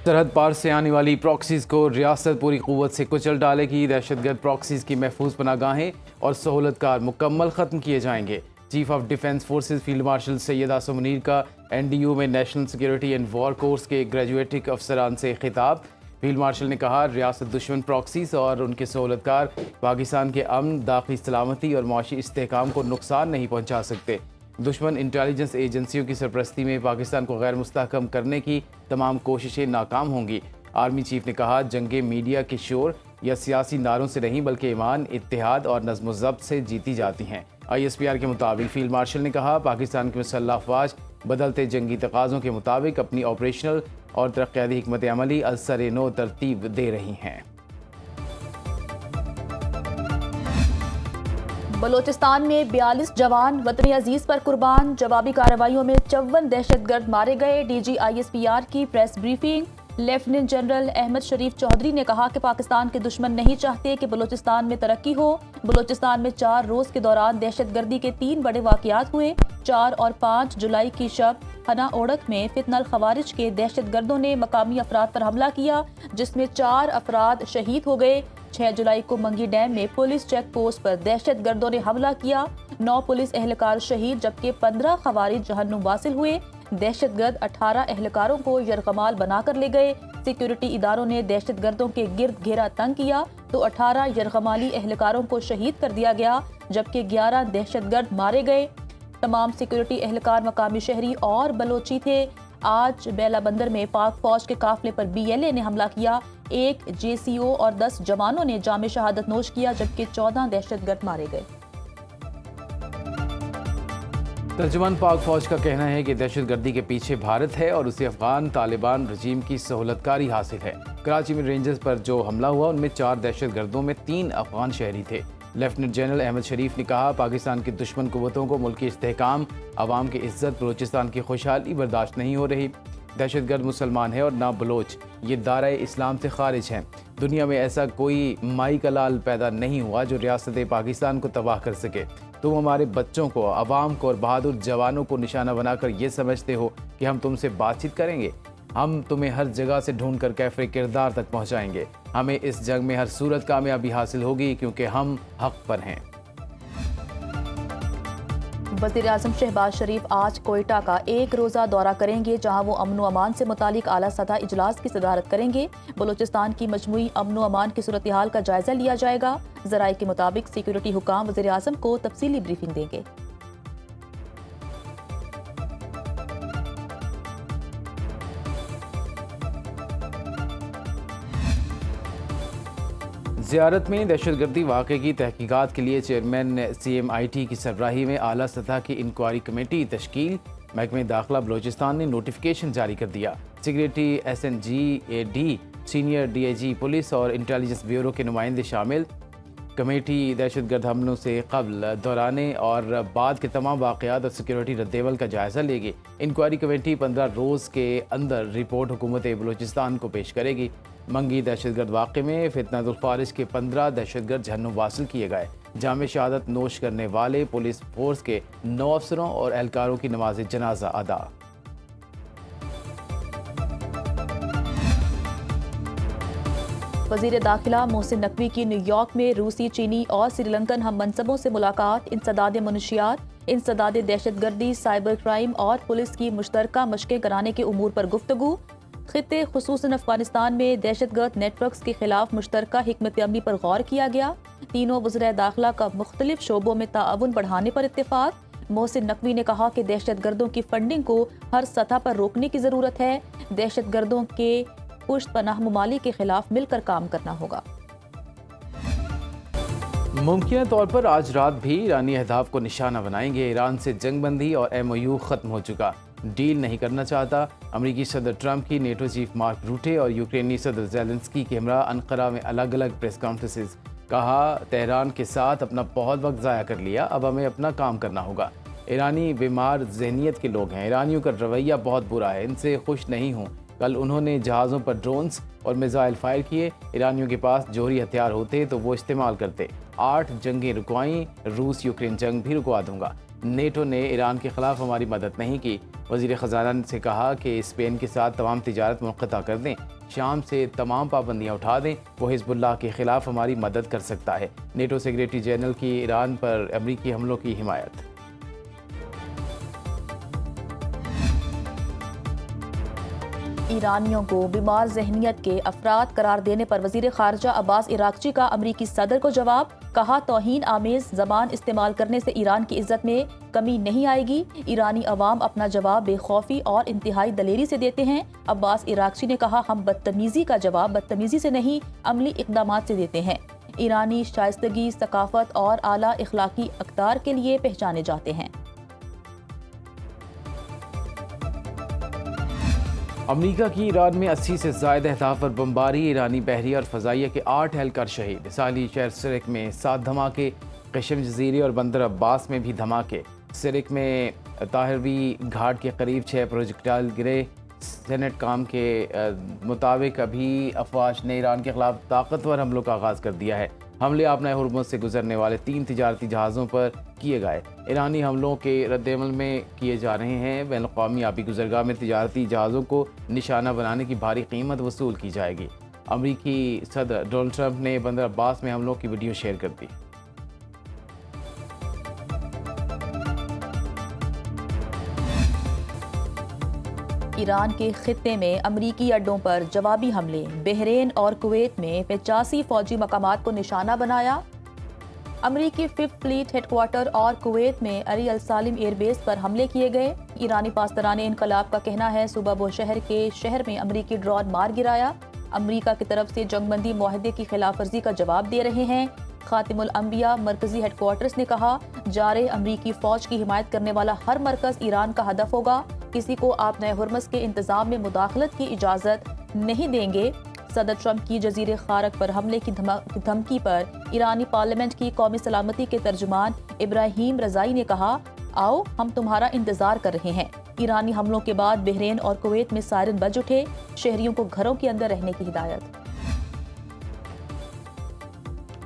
سرحد پار سے آنے والی پراکسیز کو ریاست پوری قوت سے کچل ڈالے گی۔ دہشت گرد پراکسیز کی محفوظ پناہ گاہیں اور سہولت کار مکمل ختم کیے جائیں گے۔ Chief of defence forces field marshal Syed Asif Munir کا NDU میں national security and war course کے گریجویٹنگ افسران سے خطاب۔ فیلڈ مارشل نے کہا، ریاست دشمن پراکسیز اور ان کے سہولت کار پاکستان کے امن، داخلی سلامتی اور معاشی استحکام کو نقصان نہیں پہنچا سکتے۔ دشمن انٹیلیجنس ایجنسیوں کی سرپرستی میں پاکستان کو غیر مستحکم کرنے کی تمام کوششیں ناکام ہوں گی۔ آرمی چیف نے کہا، جنگیں میڈیا کے شور یا سیاسی نعروں سے نہیں بلکہ ایمان، اتحاد اور نظم و ضبط سے جیتی جاتی ہیں۔ ISPR کے مطابق فیلڈ مارشل نے کہا، پاکستان کی مسلح افواج بدلتے جنگی تقاضوں کے مطابق اپنی آپریشنل اور ترقیاتی حکمت عملی ازسر نو ترتیب دے رہی ہیں۔ بلوچستان میں 42 جوان وطن عزیز پر قربان، جوابی کارروائیوں میں 54 دہشت گرد مارے گئے۔ DG ISPR کی press briefing. Lieutenant general Ahmed Sharif Chaudhry نے کہا کہ پاکستان کے دشمن نہیں چاہتے کہ بلوچستان میں ترقی ہو۔ بلوچستان میں 4 روز کے دوران دہشت گردی کے 3 بڑے واقعات ہوئے۔ 4 اور 5 جولائی کی شب ہنا اوڑک میں فتنہ الخوارج کے دہشت گردوں نے مقامی افراد پر حملہ کیا، جس میں 4 افراد شہید ہو گئے۔ 6 جولائی کو منگی ڈیم میں پولیس چیک پوسٹ پر دہشت گردوں نے حملہ کیا، 9 پولیس اہلکار شہید جبکہ 15 خوارج جہنم واصل ہوئے۔ دہشت گرد 18 اہلکاروں کو یرغمال بنا کر لے گئے۔ سیکیورٹی اداروں نے دہشت گردوں کے گرد گھیرا تنگ کیا تو 18 یرغمالی اہلکاروں کو شہید کر دیا گیا جبکہ 11 دہشت گرد مارے گئے۔ تمام سیکیورٹی اہلکار مقامی شہری اور بلوچی تھے۔ آج بیلا بندر میں پاک فوج کے قافلے پر BLA نے حملہ کیا، 1 JCO اور 10 جوانوں نے جام شہادت نوش کیا جبکہ 14 دہشت گرد مارے گئے۔ ترجمان پاک فوج کا کہنا ہے کہ دہشت گردی کے پیچھے بھارت ہے اور اسے افغان طالبان رجیم کی سہولت کاری حاصل ہے۔ کراچی میں رینجرز پر جو حملہ ہوا ان میں 4 دہشت گردوں میں 3 افغان شہری تھے۔ لیفٹیننٹ جنرل احمد شریف نے کہا، پاکستان کی دشمن قوتوں کو ملکی استحکام، عوام کی عزت، بلوچستان کی خوشحالی برداشت نہیں ہو رہی۔ دہشت گرد مسلمان ہے اور نہ بلوچ، یہ دائرۂ اسلام سے خارج ہیں۔ دنیا میں ایسا کوئی مائی کا لال پیدا نہیں ہوا جو ریاست پاکستان کو تباہ کر سکے۔ تم ہمارے بچوں کو، عوام کو اور بہادر جوانوں کو نشانہ بنا کر یہ سمجھتے ہو کہ ہم تم سے بات چیت کریں گے؟ ہم تمہیں ہر جگہ سے ڈھونڈ کر کیفر کردار تک پہنچائیں گے۔ ہمیں اس جنگ میں ہر صورت کامیابی حاصل ہوگی کیونکہ ہم حق پر ہیں۔ وزیر اعظم شہباز شریف آج کوئٹہ کا 1 روزہ دورہ کریں گے، جہاں وہ امن و امان سے متعلق اعلیٰ سطح اجلاس کی صدارت کریں گے۔ بلوچستان کی مجموعی امن و امان کی صورتحال کا جائزہ لیا جائے گا۔ ذرائع کے مطابق سیکیورٹی حکام وزیر اعظم کو تفصیلی بریفنگ دیں گے۔ زیارت میں دہشت گردی واقعے کی تحقیقات کے لیے چیئرمین CMIT کی سربراہی میں اعلیٰ سطح کی انکوائری کمیٹی تشکیل۔ محکمہ داخلہ بلوچستان نے نوٹیفیکیشن جاری کر دیا۔ Secretary SNGAD، senior DIG police اور انٹیلیجنس بیورو کے نمائندے شامل۔ کمیٹی دہشت گرد حملوں سے قبل، دوران اور بعد کے تمام واقعات اور سیکیورٹی ردعمل کا جائزہ لے گی۔ انکوائری کمیٹی 15 روز کے اندر رپورٹ حکومت بلوچستان کو پیش کرے گی۔ منگی دہشت گرد واقعے میں فتنہ الخوارج کے 15 دہشت گرد جہنم واصل کیے گئے۔ جام شہادت نوش کرنے والے پولیس فورس کے 9 افسروں اور اہلکاروں کی نماز جنازہ ادا۔ وزیر داخلہ محسن نقوی کی نیو یارک میں روسی، چینی اور سری لنکن ہم منصبوں سے ملاقات۔ انسداد منشیات، انسداد دہشت گردی، سائبر کرائم اور پولیس کی مشترکہ مشقیں کرانے کے امور پر گفتگو۔ خطے خصوصاً افغانستان میں دہشت گرد نیٹ ورکس کے خلاف مشترکہ حکمت عملی پر غور کیا گیا۔ تینوں وزرائے داخلہ کا مختلف شعبوں میں تعاون بڑھانے پر اتفاق۔ محسن نقوی نے کہا کہ دہشت گردوں کی فنڈنگ کو ہر سطح پر روکنے کی ضرورت ہے۔ دہشت گردوں کے پشت پناہ ممالک کے خلاف مل کر کام کرنا ہوگا۔ ممکنہ طور پر آج رات بھی ایرانی اہداف کو نشانہ بنائیں گے۔ ایران سے جنگ بندی اور MOU ختم ہو چکا، ڈیل نہیں کرنا چاہتا۔ امریکی صدر ٹرمپ کی نیٹو چیف مارک روٹے اور یوکرینی صدر زیلنسکی کے ہمراہ انقرہ میں الگ الگ پریس کانفرنسز۔ کہا، تہران کے ساتھ اپنا بہت وقت ضائع کر لیا، اب ہمیں اپنا کام کرنا ہوگا۔ ایرانی بیمار ذہنیت کے لوگ ہیں، ایرانیوں کا رویہ بہت برا ہے، ان سے خوش نہیں ہوں۔ کل انہوں نے جہازوں پر ڈرونز اور میزائل فائر کیے۔ ایرانیوں کے پاس جوہری ہتھیار ہوتے تو وہ استعمال کرتے۔ 8 جنگیں رکوائیں، روس یوکرین جنگ بھی رکوا دوں گا۔ نیٹو نے ایران کے خلاف ہماری مدد نہیں کی۔ وزیر خزانہ سے کہا کہ اسپین کے ساتھ تمام تجارت منقطع کر دیں۔ شام سے تمام پابندیاں اٹھا دیں، وہ حزب اللہ کے خلاف ہماری مدد کر سکتا ہے۔ نیٹو سیکریٹری جنرل کی ایران پر امریکی حملوں کی حمایت۔ ایرانیوں کو بیمار ذہنیت کے افراد قرار دینے پر وزیر خارجہ عباس عراقچی کا امریکی صدر کو جواب، کہا توہین آمیز زبان استعمال کرنے سے ایران کی عزت میں کمی نہیں آئے گی، ایرانی عوام اپنا جواب بے خوفی اور انتہائی دلیری سے دیتے ہیں۔ عباس عراقچی نے کہا، ہم بدتمیزی کا جواب بدتمیزی سے نہیں عملی اقدامات سے دیتے ہیں۔ ایرانی شائستگی، ثقافت اور اعلیٰ اخلاقی اقدار کے لیے پہچانے جاتے ہیں۔ امریکہ کی ایران میں 80 سے زائد اہداف پر بمباری، ایرانی بحریہ اور فضائیہ کے 8 اہلکار شہید۔ ساحلی شہر سرک میں 7 دھماکے، قشم جزیرے اور بندر عباس میں بھی دھماکے۔ سرک میں طاہروی گھاٹ کے قریب 6 پروجیکٹائل گرے۔ سینٹ کام کے مطابق ابھی افواج نے ایران کے خلاف طاقتور حملوں کا آغاز کر دیا ہے۔ حملے آبنائے ہرمز سے گزرنے والے 3 تجارتی جہازوں پر کیے گئے۔ ایرانی حملوں کے رد عمل میں کیے جا رہے ہیں۔ بین الاقوامی آبی گزرگاہ میں تجارتی جہازوں کو نشانہ بنانے کی بھاری قیمت وصول کی جائے گی۔ امریکی صدر ڈونلڈ ٹرمپ نے بندر عباس میں حملوں کی ویڈیو شیئر کر دی۔ ایران کے خطے میں امریکی اڈوں پر جوابی حملے، بحرین اور کویت میں 85 فوجی مقامات کو نشانہ بنایا۔ امریکی 5th فلیٹ ہیڈ کوارٹر اور کویت میں علی السالم ایئر بیس پر حملے کیے گئے۔ ایرانی پاسداران انقلاب کا کہنا ہے صوبہ بوشہر کے شہر میں امریکی ڈرون مار گرایا۔ امریکہ کی طرف سے جنگ بندی معاہدے کی خلاف ورزی کا جواب دے رہے ہیں۔ خاتم الانبیاء مرکزی ہیڈ کوارٹرز نے کہا، جارح امریکی فوج کی حمایت کرنے والا ہر مرکز ایران کا ہدف ہوگا، کسی کو آبنائے ہرمز کے انتظام میں مداخلت کی اجازت نہیں دیں گے۔ صدر ٹرمپ کی جزیرے خارق پر حملے کی دھمکی پر ایرانی پارلیمنٹ کی قومی سلامتی کے ترجمان ابراہیم رضائی نے کہا، آؤ ہم تمہارا انتظار کر رہے ہیں۔ ایرانی حملوں کے بعد بحرین اور کویت میں سائرن بج اٹھے، شہریوں کو گھروں کے اندر رہنے کی ہدایت۔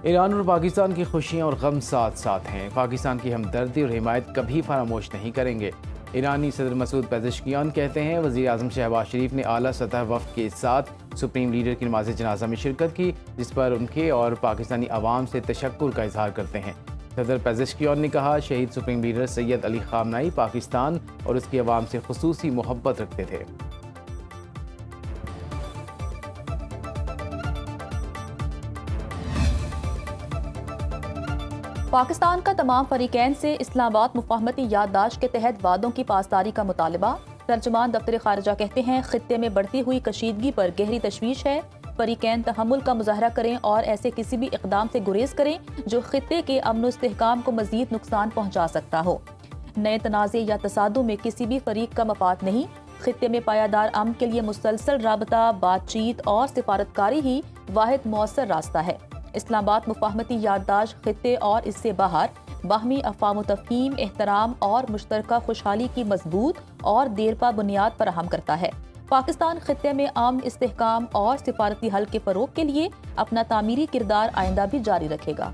ایران اور پاکستان کی خوشیاں اور غم ساتھ ساتھ ہیں، پاکستان کی ہمدردی اور حمایت کبھی فراموش نہیں کریں گے۔ ایرانی صدر مسعود پزشکیان کہتے ہیں، وزیر اعظم شہباز شریف نے اعلیٰ سطح وفد کے ساتھ سپریم لیڈر کی نماز جنازہ میں شرکت کی، جس پر ان کے اور پاکستانی عوام سے تشکر کا اظہار کرتے ہیں۔ صدر پزشکیان نے کہا، شہید سپریم لیڈر سید علی خامنہئی پاکستان اور اس کی عوام سے خصوصی محبت رکھتے تھے۔ پاکستان کا تمام فریقین سے اسلام آباد مفاہمتی یادداشت کے تحت وعدوں کی پاسداری کا مطالبہ۔ ترجمان دفتر خارجہ کہتے ہیں، خطے میں بڑھتی ہوئی کشیدگی پر گہری تشویش ہے، فریقین تحمل کا مظاہرہ کریں اور ایسے کسی بھی اقدام سے گریز کریں جو خطے کے امن و استحکام کو مزید نقصان پہنچا سکتا ہو۔ نئے تنازع یا تصادم میں کسی بھی فریق کا مفاد نہیں، خطے میں پائیدار امن کے لیے مسلسل رابطہ، بات چیت اور سفارتکاری ہی واحد مؤثر راستہ ہے۔ اسلام آباد مفاہمتی یادداشت خطے اور اس سے باہر باہمی افہام و تفہیم، احترام اور مشترکہ خوشحالی کی مضبوط اور دیرپا بنیاد فراہم کرتا ہے۔ پاکستان خطے میں امن، استحکام اور سفارتی حل کے فروغ کے لیے اپنا تعمیری کردار آئندہ بھی جاری رکھے گا۔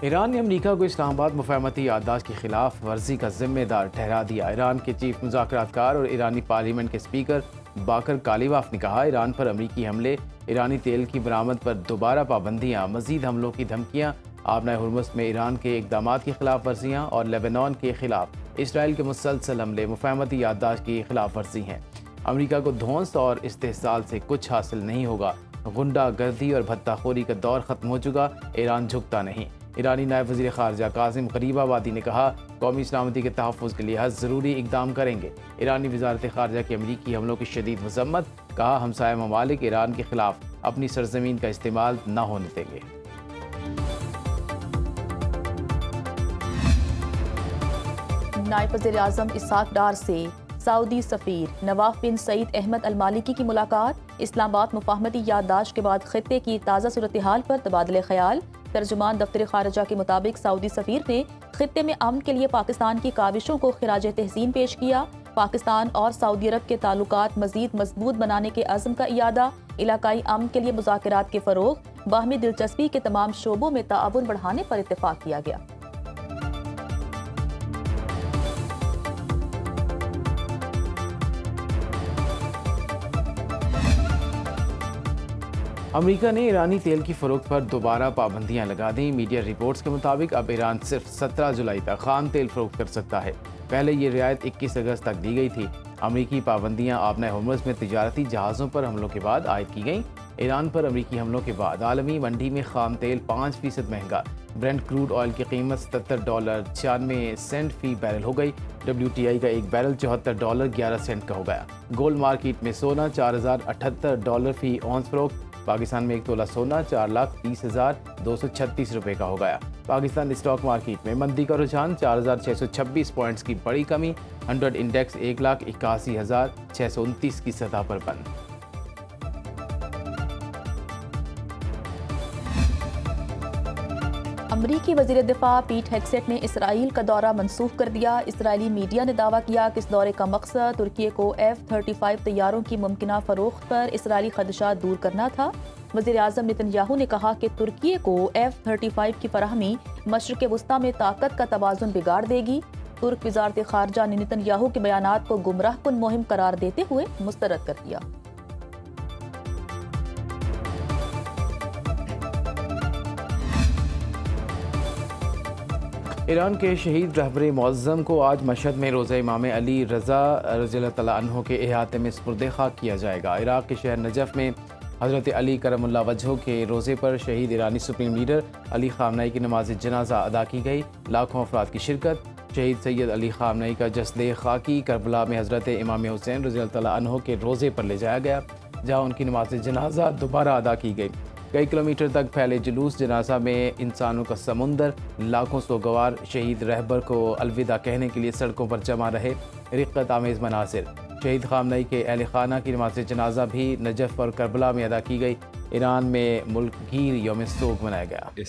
ایران نے امریکہ کو اسلام آباد مفاہمتی یادداشت کی خلاف ورزی کا ذمہ دار ٹھہرا دیا۔ ایران کے چیف مذاکرات کار اور ایرانی پارلیمنٹ کے اسپیکر باقر کالیباف نے کہا، ایران پر امریکی حملے، ایرانی تیل کی برآمد پر دوبارہ پابندیاں، مزید حملوں کی دھمکیاں، آبنائے ہرمز میں ایران کے اقدامات کی خلاف ورزیاں اور لیبنان کے خلاف اسرائیل کے مسلسل حملے مفاہمتی یادداشت کی خلاف ورزی ہیں۔ امریکہ کو دھونس اور استحصال سے کچھ حاصل نہیں ہوگا، غنڈہ گردی اور بھتہ خوری کا دور ختم ہو چکا، ایران جھکتا نہیں۔ ایرانی نائب وزیر خارجہ قاسم غریب آبادی نے کہا، قومی سلامتی کے تحفظ کے لیے ہر ضروری اقدام کریں گے۔ ایرانی وزارت خارجہ کی امریکی حملوں کی شدید مذمت، کہا ہمسایہ ممالک ایران کے خلاف اپنی سرزمین کا استعمال نہ ہونے دیں گے۔ نائب وزیر اعظم اسحاق ڈار سے سعودی سفیر نواف بن سعید احمد المالکی کی ملاقات، اسلام آباد مفاہمتی یادداشت کے بعد خطے کی تازہ صورتحال پر تبادلہ خیال۔ ترجمان دفتر خارجہ کے مطابق سعودی سفیر نے خطے میں امن کے لیے پاکستان کی کاوشوں کو خراج تحسین پیش کیا۔ پاکستان اور سعودی عرب کے تعلقات مزید مضبوط بنانے کے عزم کا اعادہ، علاقائی امن کے لیے مذاکرات کے فروغ، باہمی دلچسپی کے تمام شعبوں میں تعاون بڑھانے پر اتفاق کیا گیا۔ امریکہ نے ایرانی تیل کی فروخت پر دوبارہ پابندیاں لگا دیں۔ میڈیا رپورٹس کے مطابق اب ایران صرف 17 جولائی تک خام تیل فروخت کر سکتا ہے۔ پہلے یہ رعایت 21 اگست تک دی گئی تھی۔ امریکی پابندیاں آبنۂ ہرمز میں تجارتی جہازوں پر حملوں کے بعد عائد کی گئیں۔ ایران پر امریکی حملوں کے بعد عالمی منڈی میں خام تیل 5% مہنگا۔ برنٹ کروڈ آئل کی قیمت $77.96 فی بیرل ہو گئی۔ WTI کا ایک بیرل $74.11 کا ہو گیا۔ گولڈ مارکیٹ میں سونا $4078 فی اونس فروخت۔ پاکستان میں ایک تولہ سونا 4,30,236 روپے کا ہو گیا۔ پاکستان اسٹاک مارکیٹ میں مندی کا رجحان 4,626 پوائنٹس کی بڑی کمی۔ 100 انڈیکس 1,81,629 کی سطح پر بند۔ امریکی وزیر دفاع پیٹ ہیگسیٹ نے اسرائیل کا دورہ منسوخ کر دیا۔ اسرائیلی میڈیا نے دعویٰ کیا کہ اس دورے کا مقصد ترکی کو F-35 طیاروں کی ممکنہ فروخت پر اسرائیلی خدشات دور کرنا تھا۔ وزیر اعظم نتن یاہو نے کہا کہ ترکی کو F-35 کی فراہمی مشرق وسطیٰ میں طاقت کا توازن بگاڑ دے گی۔ ترک وزارت خارجہ نے نتن یاہو کے بیانات کو گمراہ کن مہم قرار دیتے ہوئے مسترد کر دیا۔ ایران کے شہید رہبر معظم کو آج مشہد میں روضہ امام علی رضا رضی اللہ تعالیٰ عنہ کے احاطے میں سپرد خاک کیا جائے گا۔ عراق کے شہر نجف میں حضرت علی کرم اللہ وجہہ کے روضے پر شہید ایرانی سپریم لیڈر علی خامنئی کی نماز جنازہ ادا کی گئی۔ لاکھوں افراد کی شرکت۔ شہید سید علی خامنئی کا جسد خاکی کربلا میں حضرت امام حسین رضی اللہ تعالیٰ عنہ کے روضے پر لے جایا گیا، جہاں ان کی نماز جنازہ دوبارہ ادا کی گئی۔ کئی کلومیٹر تک پھیلے جلوس جنازہ میں انسانوں کا سمندر، لاکھوں سوگوار شہید رہبر کو الوداع کہنے کے لیے سڑکوں پر جمع رہے۔ رقت آمیز مناظر۔ شہید خامنئی کے اہل خانہ کی نماز جنازہ بھی نجف اور کربلا میں ادا کی گئی۔ ایران میں ملک گیر یوم سوگ منایا گیا۔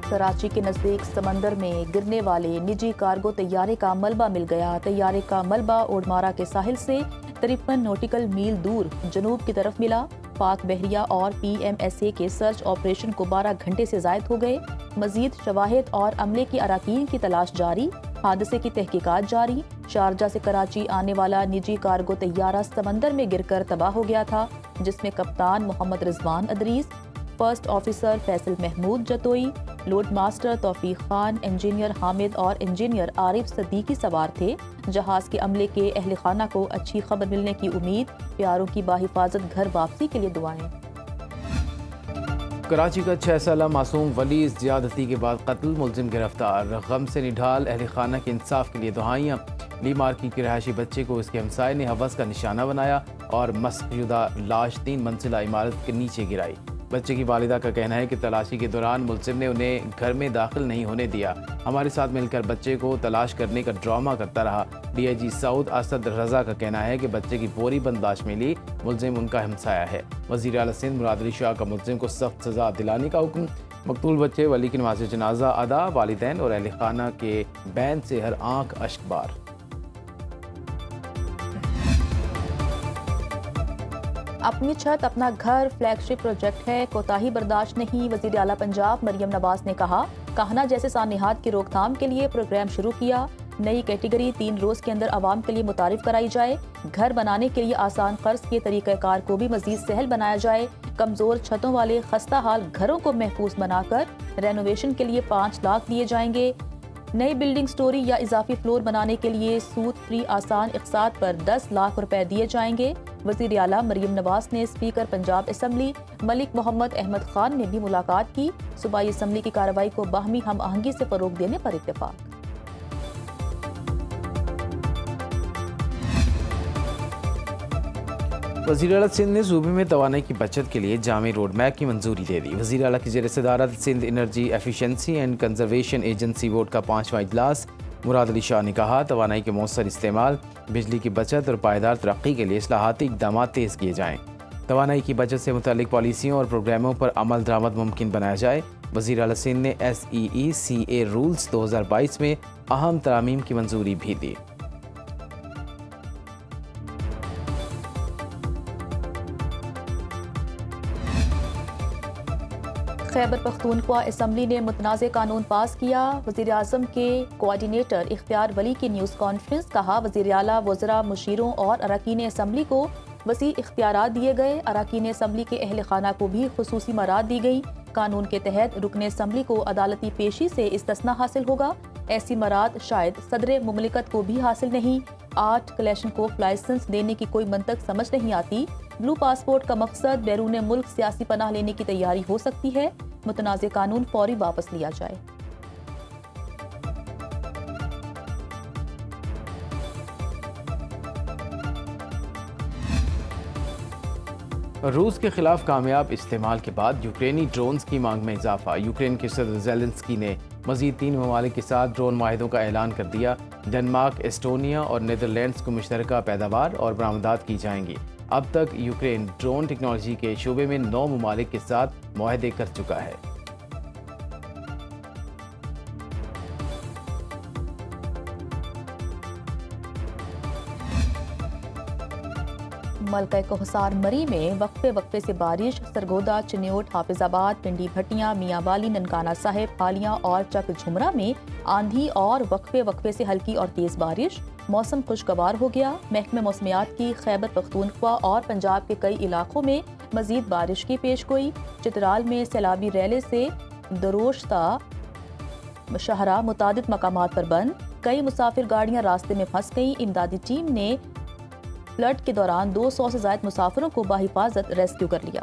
کراچی کے نزدیک سمندر میں گرنے والے نجی کارگو طیارے کا ملبہ مل گیا۔ طیارے کا ملبہ اوڈمارا کے ساحل سے 53 نوٹیکل میل دور جنوب کی طرف ملا۔ پاک بحریہ اور PMSA کے سرچ آپریشن کو 12 گھنٹے سے زائد ہو گئے۔ مزید شواہد اور عملے کی اراکین کی تلاش جاری۔ حادثے کی تحقیقات جاری۔ شارجہ سے کراچی آنے والا نجی کارگو طیارہ سمندر میں گر کر تباہ ہو گیا تھا، جس میں captain Muhammad Rizwan Idrees, first officer Faisal Mahmood Jatoi, load master Taufiq Khan, engineer Hamid اور انجینئر عارف صدیقی سوار تھے۔ جہاز کے عملے کے اہل خانہ کو اچھی خبر ملنے کی امید، پیاروں کی باحفاظت گھر واپسی کے لیے دعائیں۔ کراچی کا 6 سالہ معصوم ولی زیادتی کے بعد قتل، ملزم گرفتار۔ غم سے نڈھال اہل خانہ کے انصاف کے لیے دعائیاں۔ لی مارکی کے رہائشی بچے کو اس کے ہمسائے نے حوث کا نشانہ بنایا اور مسخ شدہ لاش 3 منزلہ عمارت کے نیچے گرائی۔ بچے کی والدہ کا کہنا ہے کہ تلاشی کے دوران ملزم نے انہیں گھر میں داخل نہیں ہونے دیا، ہمارے ساتھ مل کر بچے کو تلاش کرنے کا ڈرامہ کرتا رہا۔ DIG سعود اسد رضا کا کہنا ہے کہ بچے کی بوری بند لاش ملی، ملزم ان کا ہمسایہ ہے۔ وزیر اعلیٰ سندھ مراد علی شاہ کا ملزم کو سخت سزا دلانے کا حکم۔ مقتول بچے ولی کی نماز جنازہ ادا، والدین اور اہل خانہ کے بین سے ہر آنکھ اشک بار۔ اپنی چھت اپنا گھر فلیگ شپ پروجیکٹ ہے، کوتاہی برداشت نہیں۔ وزیر اعلیٰ پنجاب مریم نواز نے کہا، کہنا جیسے سانحات کی روک تھام کے لیے پروگرام شروع کیا۔ نئی کیٹیگری 3 روز کے اندر عوام کے لیے متعارف کرائی جائے۔ گھر بنانے کے لیے آسان قرض کے طریقہ کار کو بھی مزید سہل بنایا جائے۔ کمزور چھتوں والے خستہ حال گھروں کو محفوظ بنا کر رینوویشن کے لیے 5 لاکھ دیے جائیں گے۔ نئی بلڈنگ سٹوری یا اضافی فلور بنانے کے لیے سود فری آسان اقساط پر 10 لاکھ روپے دیے جائیں گے۔ وزیر اعلیٰ مریم نواز نے اسپیکر پنجاب اسمبلی ملک محمد احمد خان نے بھی ملاقات کی۔ صوبائی اسمبلی کی کارروائی کو باہمی ہم آہنگی سے فروغ دینے پر اتفاق۔ وزیر اعلیٰ سندھ نے صوبے میں توانائی کی بچت کے لیے جامع روڈ میپ کی منظوری دے دی۔ وزیر اعلیٰ کی زیر صدارت Sindh energy efficiency and conservation agency board کا 5واں اجلاس۔ مراد علی شاہ نے کہا، توانائی کے مؤثر استعمال، بجلی کی بچت اور پائیدار ترقی کے لیے اصلاحاتی اقدامات تیز کیے جائیں۔ توانائی کی بچت سے متعلق پالیسیوں اور پروگراموں پر عمل درآمد ممکن بنایا جائے۔ وزیر اعلیٰ سندھ نے SEECA رولز 2022 میں اہم ترامیم کی منظوری بھی دی۔ خیبر پختونخوا اسمبلی نے متنازع قانون پاس کیا۔ وزیر اعظم کے کوآرڈینیٹر اختیار ولی کی نیوز کانفرنس، کہا وزیر اعلیٰ وزراء، مشیروں اور اراکین اسمبلی کو وسیع اختیارات دیے گئے، اراکین اسمبلی کے اہل خانہ کو بھی خصوصی مراعات دی گئی۔ قانون کے تحت رکن اسمبلی کو عدالتی پیشی سے استثناء حاصل ہوگا۔ ایسی مراعات شاید صدر مملکت کو بھی حاصل نہیں۔ 8 کلیشنکوف لائسنس دینے کی کوئی منطق سمجھ نہیں آتی۔ بلو پاسپورٹ کا مقصد بیرون ملک سیاسی پناہ لینے کی تیاری ہو سکتی ہے۔ متنازع قانون فوری واپس لیا جائے۔ روس کے خلاف کامیاب استعمال کے بعد یوکرینی ڈرونز کی مانگ میں اضافہ۔ یوکرین کے صدر زیلنسکی نے مزید 3 ممالک کے ساتھ ڈرون معاہدوں کا اعلان کر دیا۔ ڈنمارک، ایسٹونیا اور نیدرلینڈز کو مشترکہ پیداوار اور برآمدات کی جائیں گی۔ اب تک یوکرین ڈرون ٹیکنالوجی کے شعبے میں 9 ممالک کے ساتھ معاہدے کر چکا ہے۔ ملکہ کوہسار مری میں وقفے وقفے سے بارش، سرگودا، چنیوٹ، حافظ آباد، پنڈی بھٹیاں، میاں والی، ننکانہ صاحب، حالیاں اور چک جھمرا میں آندھی اور وقفے وقفے سے ہلکی اور تیز بارش۔ موسم خوشگوار ہو گیا۔ محکمہ موسمیات کی خیبر پختونخوا اور پنجاب کے کئی علاقوں میں مزید بارش کی پیشگوئی۔ چترال میں سیلابی ریلے سے دروش تا شاہراہ متعدد مقامات پر بند، کئی مسافر گاڑیاں راستے میں پھنس گئیں۔ امدادی ٹیم نے فلڈ کے دوران 200 سے زائد مسافروں کو بحفاظت ریسکیو کر لیا۔